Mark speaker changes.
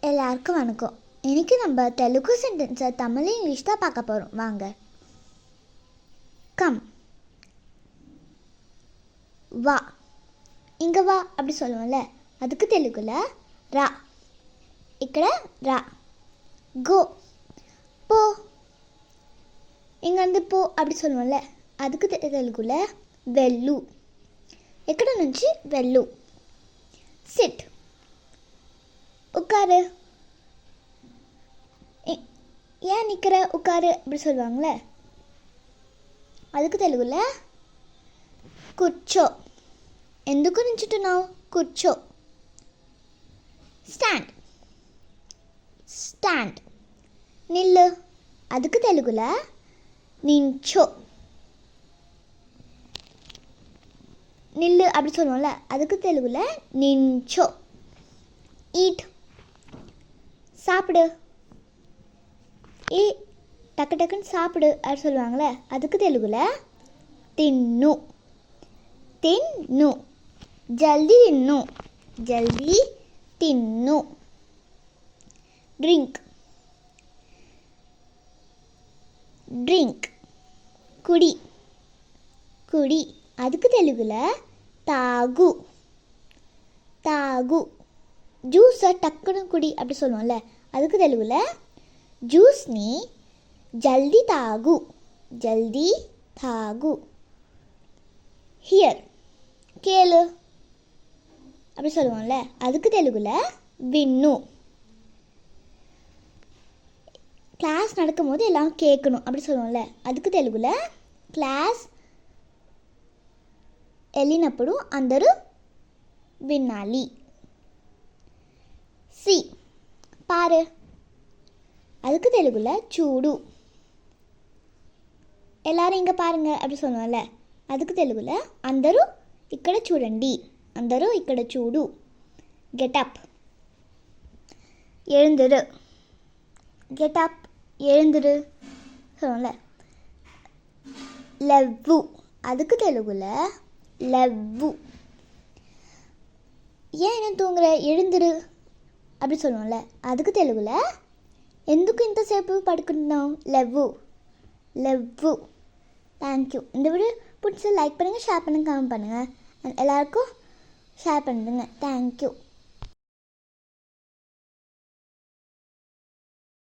Speaker 1: எல்லாருக்கும் வணக்கம். இன்றைக்கி நம்ம தெலுங்கு சென்டென்ஸை தமிழ் இங்கிலீஷ் தான் பார்க்க போகிறோம். வாங்க. கம், வா. இங்கே வா அப்படி சொல்லுவோம்ல, அதுக்கு தெலுங்குல ரா. ఇక్కడ ரா. கோ, போ. இங்கே போ அப்படி சொல்லுவோம்ல, அதுக்கு தெலுங்குல వెళ్ళు. ఎక్కడ నుంచి వెళ్ళు. సిట్, உட்காரு. ஏன் நிற்கிற, உட்காரு அப்படி சொல்லுவாங்களே, அதுக்கு தெலுங்குல కూర్చో. ఎందుకు నించుంటున్నావు, కూర్చో. Stand, stand. నిల్లు, அதுக்கு தெலுங்குல నించో. நில்லு அப்படி சொல்லுவோம்ல, அதுக்கு தெலுங்குல నించో. ஈட், சாப்பிடு. டக்கு டக்குன்னு சாப்பிடு அப்படி சொல்லுவாங்களே, அதுக்கு தெலுங்குல தின்னு. தின்னு, ஜல்தி தின்னு. ஜல்தி தின்னு. Drink, drink. குடி, குடி. அதுக்கு தெலுங்குல తాగు. తాగు, ஜூஸை டக்குன்னு குடி அப்படி சொல்லுவோம்ல, அதுக்கு தெலுங்குல ஜூஸ்ని జల్దీ తాగు. జల్దీ తాగు. ஹியர், கேளு அப்படி சொல்லுவோம்ல, அதுக்கு தெலுங்குல வின்னு. கிளாஸ் நடக்கும்போது எல்லாம் கேட்கணும் அப்படி சொல்லுவோம்ல, அதுக்கு தெலுங்குல క్లాస్ వెళ్ళినప్పుడు అందరూ వినాలి. சி, பாரு. அதுக்கு தெலுங்குல చూడు. எல்லாரும் இங்கே பாருங்க அப்படி சொல்லுவோம்ல, அதுக்கு தெலுங்குல అందరూ ఇక్కడ చూడండి. అందరూ ఇక్కడ చూడు. கெட்டப், எழுந்துரு. கெட்டப், எழுந்துரு சொல்லுவோம்ல. லெவ்வு, அதுக்கு தெலுங்குல லெவ்வு. ஏன் என்ன தூங்குற, எழுந்துரு அப்படி சொல்லுவோம்ல, அதுக்கு தெலுங்குல ఎందుకు ఇంతసేపు పడుకుంటున్నావు, లెవ్వు. లెవ్వు. தேங்க்யூ. இந்த வீடியோ பிடிச்ச லைக் பண்ணுங்கள், ஷேர் பண்ணுங்கள், கமெண்ட் பண்ணுங்கள். எல்லாருக்கும் ஷேர் பண்ணுங்க. தேங்க்யூ.